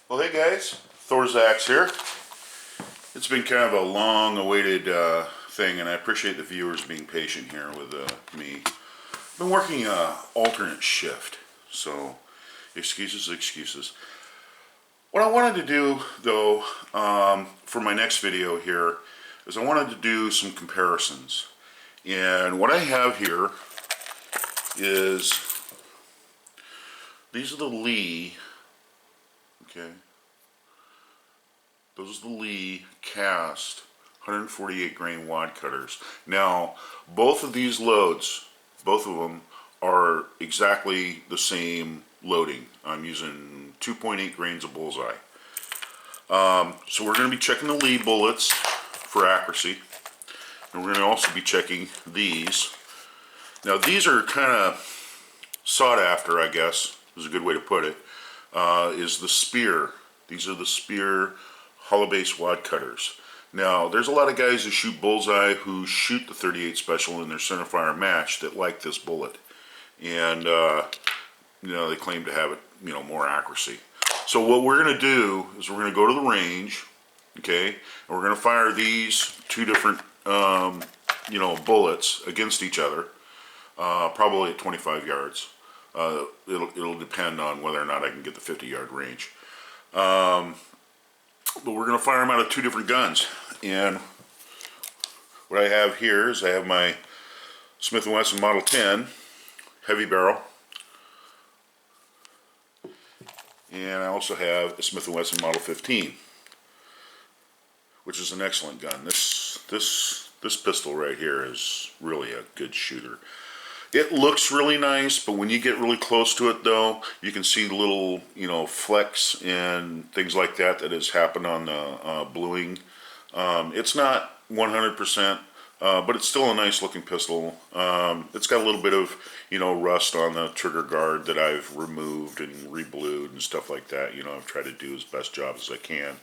Well, hey guys, Thorzax here. It's been kind of a long-awaited thing, and I appreciate the viewers being patient here with me. I've been working alternate shift, so excuses. What I wanted to do, though, for my next video here, is I wanted to do some comparisons. And what I have here is, these are the Lee, okay? Those are the Lee cast 148 grain wad cutters. Now, both of these loads, both of them are exactly the same loading. I'm using 2.8 grains of bullseye. So we're going to be checking the Lee bullets for accuracy. And we're going to also be checking these. Now these are kind of sought after, I guess, is a good way to put it, is the Spear. These are the Spear hollow base wad cutters. Now, there's a lot of guys who shoot bullseye who shoot the 38 special in their centerfire match that like this bullet, and they claim to have it, more accuracy. So what we're going to do is we're going to go to the range, okay, and we're going to fire these two different, bullets against each other, probably at 25 yards. It'll depend on whether or not I can get the 50-yard range. But we're going to fire them out of two different guns. And what I have here is I have my Smith & Wesson Model 10 heavy barrel. And I also have a Smith & Wesson Model 15, which is an excellent gun. This pistol right here is really a good shooter. It looks really nice, but when you get really close to it, though, you can see little, flecks and things like that has happened on the bluing. It's not 100%, but it's still a nice looking pistol. It's got a little bit of, rust on the trigger guard that I've removed and re-blued and stuff like that. I've tried to do as best job as I can.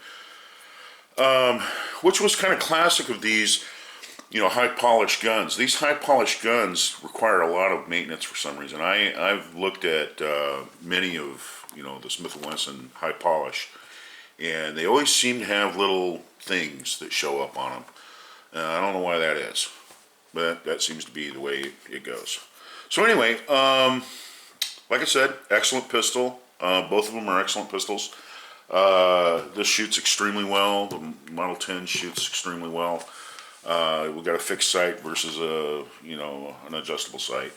Which was kind of classic of these, high polished guns. These high polished guns require a lot of maintenance for some reason. I've looked at many of the Smith & Wesson high polish, and they always seem to have little things that show up on them. I don't know why that is, but that seems to be the way it goes. So anyway, like I said, excellent pistol. Both of them are excellent pistols. This shoots extremely well. The Model 10 shoots extremely well. We've got a fixed sight versus an adjustable sight.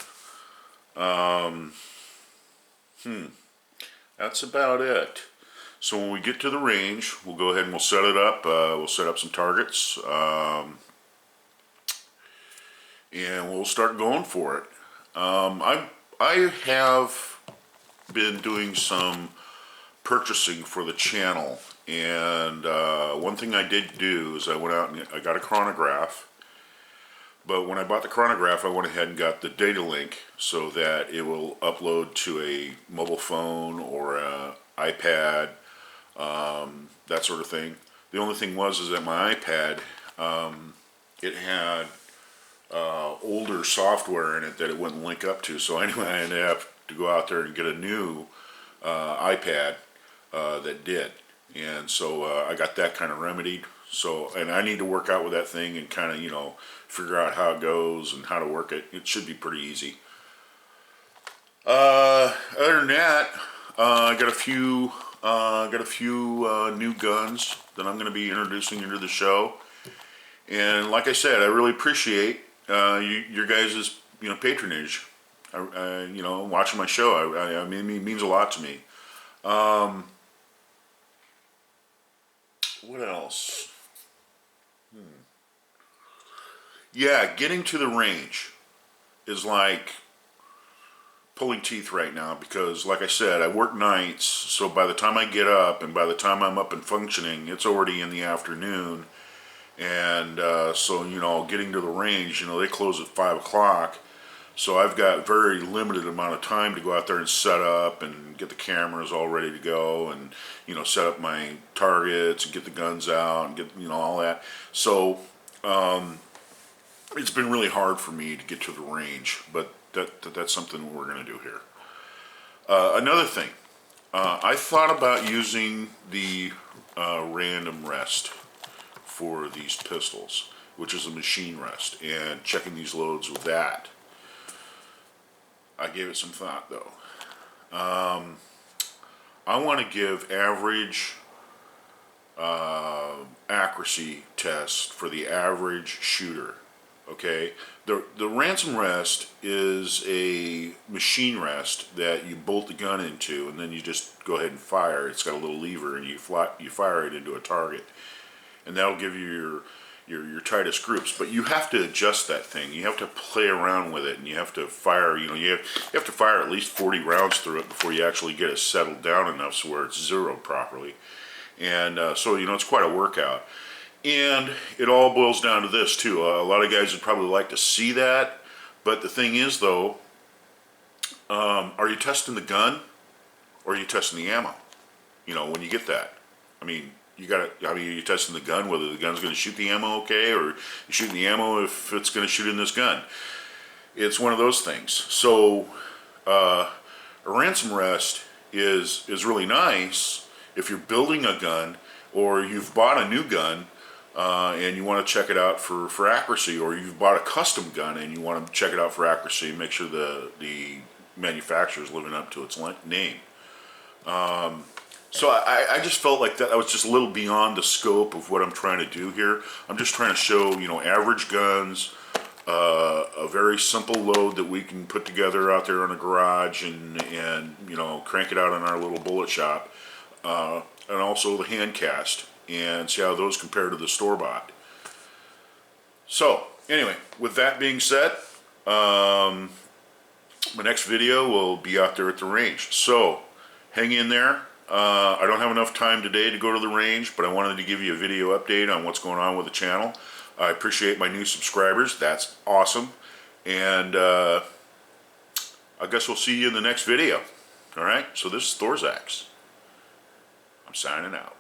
That's about it. So when we get to the range, we'll go ahead and we'll set it up. We'll set up some targets, and we'll start going for it. I have been doing some purchasing for the channel, and one thing I did do is I went out and I got a chronograph. But when I bought the chronograph, I went ahead and got the data link so that it will upload to a mobile phone or an iPad, that sort of thing. The only thing is that my iPad, it had older software in it that it wouldn't link up to. So anyway, I ended up to go out there and get a new iPad that did. And so I got that kind of remedied. So, and I need to work out with that thing and kind of, figure out how it goes and how to work it. It should be pretty easy. Other than that, I got a few new guns that I'm going to be introducing into the show. And like I said, I really appreciate your guys' patronage. Watching my show. I mean, it means a lot to me. What else? Yeah, getting to the range is like pulling teeth right now because, like I said, I work nights, so by the time I get up and by the time I'm up and functioning, it's already in the afternoon. And so, getting to the range, they close at 5 o'clock. So I've got very limited amount of time to go out there and set up and get the cameras all ready to go and, set up my targets and get the guns out and get, all that. So it's been really hard for me to get to the range, but that's something we're going to do here. Another thing, I thought about using the random rest for these pistols, which is a machine rest, and checking these loads with that. I gave it some thought though. I want to give average accuracy test for the average shooter. Okay, the ransom rest is a machine rest that you bolt the gun into, and then you just go ahead and fire. It's got a little lever, and you fire it into a target, and that'll give you your tightest groups. But you have to adjust that thing. You have to play around with it, and you have to fire. You have to fire at least 40 rounds through it before you actually get it settled down enough so where it's zeroed properly. And so it's quite a workout. And it all boils down to this too. A lot of guys would probably like to see that, but the thing is though, are you testing the gun or are you testing the ammo? When you get that, you're testing the gun, whether the gun's going to shoot the ammo okay, or you're shooting the ammo if it's going to shoot in this gun. It's one of those things. So a ransom rest is really nice if you're building a gun or you've bought a new gun and you want to check it out for accuracy, or you've bought a custom gun and you want to check it out for accuracy and make sure the manufacturer is living up to its name. So I just felt like that was just a little beyond the scope of what I'm trying to do here. I'm just trying to show, average guns, a very simple load that we can put together out there in a garage and crank it out in our little bullet shop, and also the hand cast, and see how those compare to the store-bought. So anyway, with that being said, my next video will be out there at the range. So hang in there. I don't have enough time today to go to the range, but I wanted to give you a video update on what's going on with the channel. I appreciate my new subscribers. That's awesome. And I guess we'll see you in the next video. All right, so this is Thorzax. I'm signing out.